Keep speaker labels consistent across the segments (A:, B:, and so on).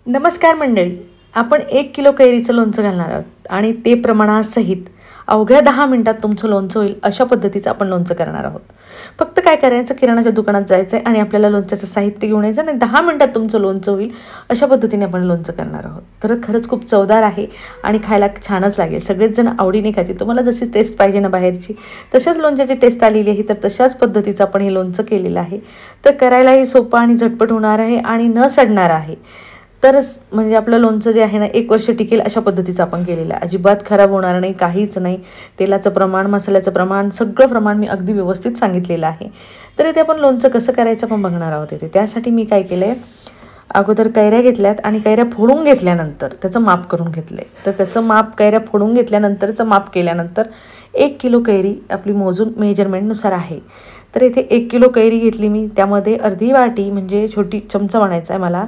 A: नमस्कार मंडळी. आपण 1 किलो कैरीचं लोणचं घालणार आहोत आणि ते प्रमाणासहित अवघ्या 10 मिनिटात तुमचं लोणचं होईल अशा पद्धतीचं आपण लोणचं करणार आहोत. फक्त काय करायचं, किराणाच्या दुकानात जायचं आहे आणि आपल्याला लोणच्याचं साहित्य घेऊन यायचं आणि 10 मिनिटात तुमचं लोणचं होईल अशा पद्धतीने आपण लोणचं करणार आहोत. तर खरंच खूप चवदार आहे आणि खायला छानच लागेल. सगळेच जण आवडीने खातील. तुम्हाला जशी टेस्ट पाहिजे ना बाहेरची, तशाच लोणच्याची टेस्ट आलेली आहे. तर तशाच पद्धतीचं आपण हे लोणचं केलेलं आहे. तर करायलाही सोपं आणि झटपट होणार आहे आणि न सडणार आहे. तर म्हणजे आपलं लोणचं जे आहे ना 1 वर्ष टिकेल अशा पद्धतीचं आपण केलेलं आहे. अजिबात खराब होणार नाही, काहीच नाही. तेलाचं प्रमाण, मसाल्याचं प्रमाण, सगळं प्रमाण मी अगदी व्यवस्थित सांगितलेलं आहे. तर इथे आपण लोणचं कसं करायचं पण बघणार आहोत. इथे त्यासाठी मी काय केलं आहे, अगोदर कैऱ्या घेतल्यात आणि कैऱ्या फोडून घेतल्यानंतर त्याचं माप करून घेतलं आहे. तर त्याचं माप कैऱ्या फोडून घेतल्यानंतरचं माप केल्यानंतर 1 किलो कैरी आपली मोजून मेजरमेंटनुसार आहे. तर इथे 1 किलो कैरी घेतली मी. त्यामध्ये अर्धी वाटी म्हणजे छोटी चमचा म्हणायचा आहे मला,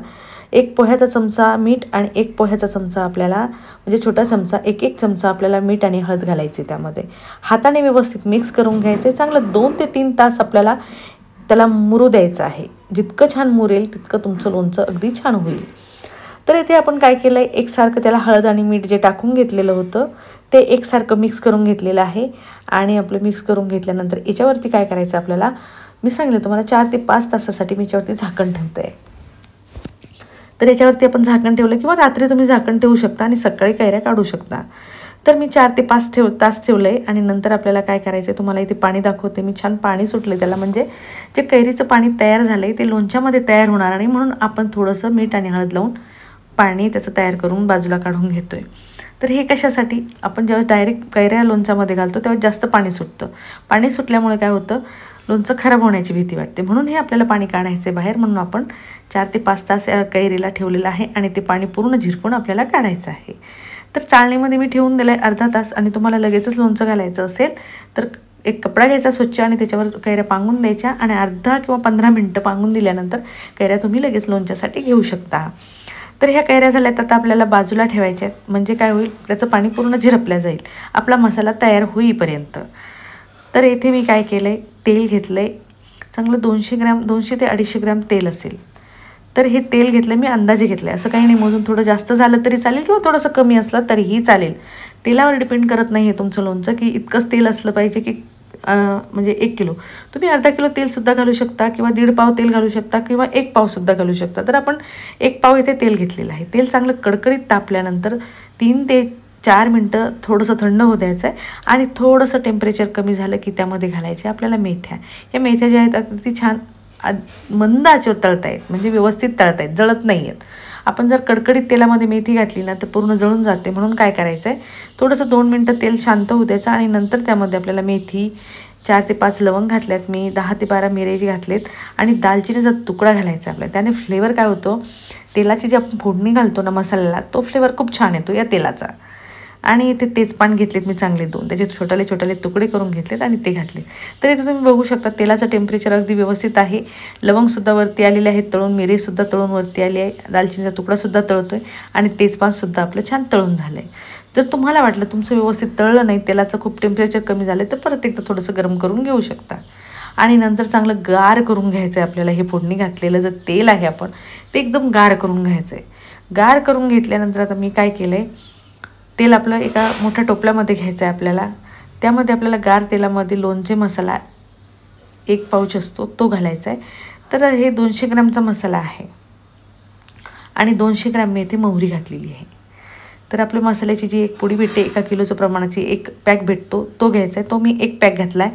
A: 1 पोह्याचा चमचा मीठ आणि 1 पोह्याचा चमचा आपल्याला म्हणजे छोटा चमचा 1 चमचा आपल्याला मीठ आणि हळद घालायचे. त्यामध्ये हाताने व्यवस्थित मिक्स करून घ्यायचे. चांगलं 2 ते 3 तास आपल्याला त्याला मुरू द्यायचं आहे. जितकं छान मुरेल तितकं तुमचं लोणचं अगदी छान होईल. तर इथे आपण काय केलं आहे, एकसारखं त्याला हळद आणि मीठ जे टाकून घेतलेलं होतं ते एकसारखं मिक्स करून घेतलेलं आहे. आणि आपलं मिक्स करून घेतल्यानंतर याच्यावरती काय करायचं आपल्याला, मी सांगितलं तुम्हाला 4 ते 5 तासासाठी मी याच्यावरती झाकण ठेवते आहे. तर याच्यावरती आपण झाकण ठेवलं किंवा रात्री तुम्ही झाकण ठेवू शकता आणि सकाळी कैऱ्या काढू शकता. तर मी 4 ते 5 तास ठेवलं आहे. आणि नंतर आपल्याला काय करायचं आहे, तुम्हाला इथे पाणी दाखवते मी. छान पाणी सुटलं त्याला, म्हणजे जे कैरीचं पाणी तयार झालं आहे ते लोणच्यामध्ये तयार होणार नाही, म्हणून आपण थोडंसं मीठ आणि हळद लावून पाणी त्याचं तयार करून बाजूला काढून घेतो आहे. तर हे कशासाठी, आपण जेव्हा डायरेक्ट कैऱ्या लोणच्यामध्ये घालतो तेव्हा जास्त पाणी सुटतं. पाणी सुटल्यामुळे काय होतं, लोणचं खराब होण्याची भीती वाटते. म्हणून हे आपल्याला पाणी काढायचं आहे बाहेर. म्हणून आपण 4 ते 5 तास कैरीला ठेवलेलं आहे आणि ते पाणी पूर्ण झिरपून आपल्याला काढायचं आहे. तर चाळणीमध्ये मी ठेवून दिलं आहे अर्धा तास. आणि तुम्हाला लगेचच लोणचं घालायचं असेल तर एक कपडा घ्यायचा स्वच्छ आणि त्याच्यावर कैऱ्या पांगून द्यायच्या आणि अर्धा किंवा 15 मिनटं पांगून दिल्यानंतर कैऱ्या तुम्ही लगेच लोणच्यासाठी घेऊ शकता. तर ह्या कैऱ्या झाल्यात, आता आपल्याला बाजूला ठेवायच्या आहेत. म्हणजे काय होईल, त्याचं पाणी पूर्ण झिरपल्या जाईल आपला मसाला तयार होईपर्यंत. तर येथे मी काय केलं आहे, तेल घेतलं आहे चांगलं 200 ते 250 ग्रॅम तेल असेल. तर हे तेल घेतलं मी, अंदाजे घेतलं आहे, असं काही नाही मोजून. थोडं जास्त झालं तरी चालेल किंवा थोडंसं कमी असलं तरीही चालेल. तेलावर डिपेंड करत नाही आहे तुमचं लोणचं की इतकंच तेल असलं पाहिजे की म्हणजे 1 किलो तुम्ही अर्धा किलो तेलसुद्धा घालू शकता किंवा 1.5 पाव तेल घालू शकता किंवा 1 पावसुद्धा घालू शकता. तर आपण 1 पाव इथे तेल घेतलेलं आहे. तेल चांगलं कडकडीत तापल्यानंतर 3 ते 4 मिनटं थोडंसं थंड होऊ द्यायचं आहे. आणि थोडंसं टेम्परेचर कमी झालं की त्यामध्ये घालायच्या आपल्याला मेथ्या. या मेथ्या ज्या आहेत अगदी छान मंद आचेवर तळता आहेत, म्हणजे व्यवस्थित तळता आहेत, जळत नाही आहेत. आपण जर कडकडीत तेलामध्ये मेथी घातली ना तर पूर्ण जळून जाते. म्हणून काय करायचं आहे, थोडंसं 2 मिनटं तेल शांत होऊ द्यायचं आणि नंतर त्यामध्ये आपल्याला मेथी 4 ते 5 लवंग घातल्यात मी, 10 ते 12 मिरे घातलेत आणि दालचिनीचा तुकडा घालायचा आपल्याला. त्याने फ्लेवर काय होतो, तेलाची जी आपण फोडणी घालतो ना मसाल्याला, तो फ्लेवर खूप छान येतो या तेलाचा. आणि इथे तेजपान घेतलेत मी चांगले 2, त्याचे छोटे छोटे तुकडे करून घेतलेत आणि ते घातले. तर इथे तुम्ही बघू शकता तेलाचं टेम्परेचर अगदी व्यवस्थित आहे. लवंगसुद्धा वरती आलेले आहेत तळून, मिरेसुद्धा तळून वरती आली आहे, दालचिनीचा तुकडासुद्धा तळतो आहे आणि तेजपानसुद्धा आपलं छान तळून झालं आहे. जर तुम्हाला वाटलं तुमचं व्यवस्थित तळलं नाही, तेलाचं खूप टेम्परेचर कमी झालं तर परत एकदा थोडंसं गरम करून घेऊ शकता. आणि नंतर चांगलं गार करून घ्यायचं आहे आपल्याला. हे फोडणी घातलेलं जर तेल आहे आपण ते एकदम गार करून घ्यायचं आहे. गार करून घेतल्यानंतर आता मी काय केलं आहे, तेल आपलं एका मोठ्या टोपल्यामध्ये घ्यायचं आहे आपल्याला. त्यामध्ये आपल्याला गार तेलामध्ये लोणचे मसाला 1 पाऊच असतो तो घालायचा आहे. तर हे 200 ग्रॅमचा मसाला आहे आणि 200 ग्रॅम मी इथे मोहरी घातलेली आहे. तर आपल्या मसाल्याची जी एक पुडी भेटते, 1 किलोच्या प्रमाणाची 1 पॅक भेटतो तो घ्यायचा आहे. तो मी 1 पॅक घातला आहे.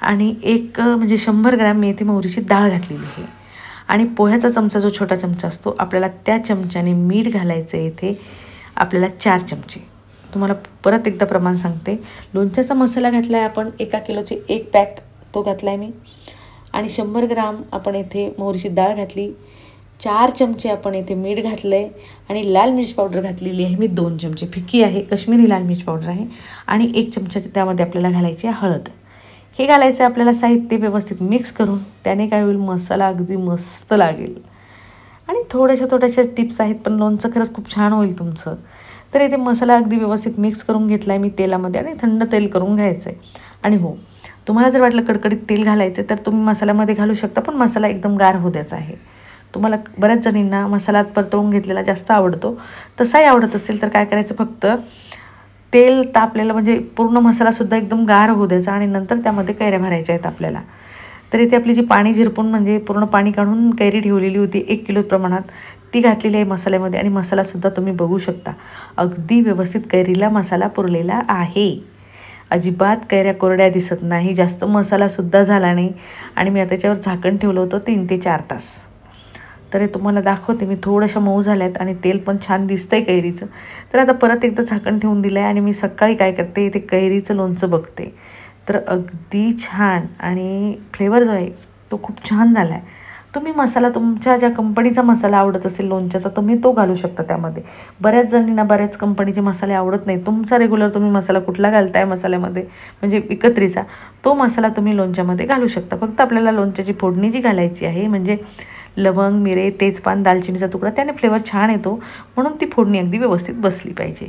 A: आणि म्हणजे 100 ग्रॅम मी इथे मोहरीची डाळ घातलेली आहे. आणि पोह्याचा चमचा जो छोटा चमचा असतो आपल्याला त्या चमच्याने मीठ घालायचं आहे इथे आपल्याला 4 चमचे. तुम्हाला परत एकदा प्रमाण सांगते, लोणच्याचा मसाला घातला आहे आपण 1 किलोची 1 पॅक तो घातला आहे मी. आणि 100 ग्राम आपण इथे मोहरीची डाळ घातली, 4 चमचे आपण इथे मीठ घातलं आहे आणि लाल मिरची पावडर घातलेली आहे मी 2 चमचे, फिक्की आहे, कश्मीरी लाल मिरची पावडर आहे. आणि 1 चमचा त्यामध्ये आपल्याला घालायची आहे हळद. हे घालायचं आहे आपल्याला साहित्य व्यवस्थित मिक्स करून. त्याने काय होईल, मसाला अगदी मस्त लागेल. आणि थोड्याशा टिप्स आहेत, पण लोणचं खरंच खूप छान होईल तुमचं. तर इथे मसाला अगदी व्यवस्थित मिक्स करून घेतला आहे मी तेलामध्ये आणि थंड तेल करून घ्यायचं आहे. आणि हो, तुम्हाला जर वाटलं कडकडीत तेल घालायचं तर तुम्ही मसाल्यामध्ये घालू शकता, पण मसाला एकदम गार होऊ द्यायचा आहे. तुम्हाला बऱ्याच जणींना मसाला परतवून घेतलेला जास्त आवडतो, तसाही आवडत असेल तर काय करायचं, फक्त तेल तापलेलं म्हणजे पूर्ण मसालासुद्धा एकदम गार होऊ द्यायचा आणि नंतर त्यामध्ये कैऱ्या भरायच्या आहेत आपल्याला. तर इथे आपली जी पाणी झिरपून म्हणजे पूर्ण पाणी काढून कैरी ठेवलेली होती 1 किलो प्रमाणात, ती घातलेली आहे मसाल्यामध्ये आणि मसालासुद्धा तुम्ही बघू शकता अगदी व्यवस्थित कैरीला मसाला पुरलेला आहे. अजिबात कैऱ्या कोरड्या दिसत नाही, जास्त मसालासुद्धा झाला नाही आणि मी आता त्याच्यावर झाकण ठेवलं होतं 3 ते 4 तास. तर हे तुम्हाला दाखवते मी, थोड्याशा मऊ झाल्यात आणि तेल पण छान दिसतंय कैरीचं. तर आता परत एकदा झाकण ठेवून दिलं आहे आणि मी सकाळी काय करते, इथे कैरीचं लोणचं बघते. तर अगदी छान आणि फ्लेवर जो आहे तो खूप छान झाला आहे. तुम्ही मसाला तुमच्या ज्या कंपनीचा मसाला आवडत असेल लोणच्याचा, तुम्ही तो घालू शकता त्यामध्ये. बऱ्याच जणींना बऱ्याच कंपनीचे मसाले आवडत नाही. तुमचा रेग्युलर तुम्ही मसाला कुठला घालताय मसाल्यामध्ये, म्हणजे विकत्रीचा, तो मसाला तुम्ही लोणच्यामध्ये घालू शकता. फक्त आपल्याला लोणच्याची फोडणी जी घालायची आहे, म्हणजे लवंग, मिरे, तेजपान, दालचिनीचा तुकडा, त्याने फ्लेवर छान येतो, म्हणून ती फोडणी अगदी व्यवस्थित बसली पाहिजे.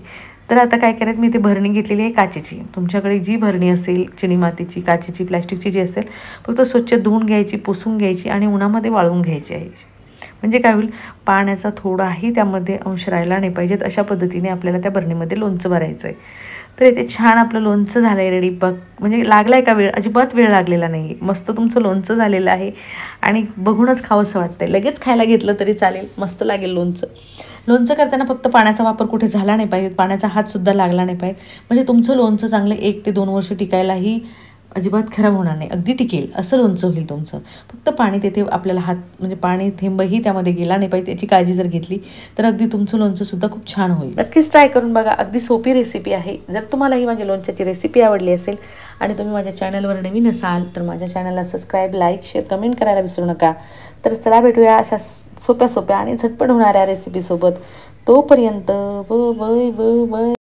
A: तर आता काय करायचं, मी इथे भरणी घेतलेली आहे काचेची. तुमच्याकडे जी भरणी असेल, चिनी मातीची, काचेची, प्लॅस्टिकची जी असेल, फक्त स्वच्छ धुवून घ्यायची, पुसून घ्यायची आणि उन्हामध्ये वाळवून घ्यायची आहे. म्हणजे काय होईल, पाण्याचा थोडाही त्यामध्ये अंश राहिला नाही पाहिजेत. अशा पद्धतीने आपल्याला त्या भरणीमध्ये लोणचं भरायचं आहे. तर इथे छान आपलं लोणचं झालं आहे रेडी. बघ म्हणजे लागला आहे का वेळ, अजिबात वेळ लागलेला नाही. मस्त तुमचं लोणचं झालेलं आहे आणि बघूनच खावंसं वाटतं आहे. लगेच खायला घेतलं तरी चालेल, मस्त लागेल लोणचं. लोणचं करताना फक्त पाण्याचा वापर कुठे झाला नाही पाहिजे, पाण्याचा हातसुद्धा लागला नाही पाहिजे, म्हणजे तुमचं लोणचं चांगलं 1 ते 2 वर्ष टिकायलाही अजिबात खराब होणार नाही, अगदी टिकेल असं लोणचं होईल तुमचं. फक्त पाणी तेथे आपल्याला हात म्हणजे पाणी थेंबही त्यामध्ये गेला नाही पाहिजे, त्याची काळजी जर घेतली तर अगदी तुमचं लोणचंसुद्धा खूप छान होईल. नक्कीच ट्राय करून बघा, अगदी सोपी रेसिपी आहे. जर तुम्हाला ही माझी लोणच्याची रेसिपी आवडली असेल आणि तुम्ही माझ्या चॅनलवर नवीन असाल तर माझ्या चॅनलला सबस्क्राईब, लाईक, शेअर, कमेंट करायला विसरू नका. तर चला भेटूया अशा सोप्या सोप्या आणि झटपट होणाऱ्या रेसिपीसोबत. तोपर्यंत बाय बाय बाय बाय.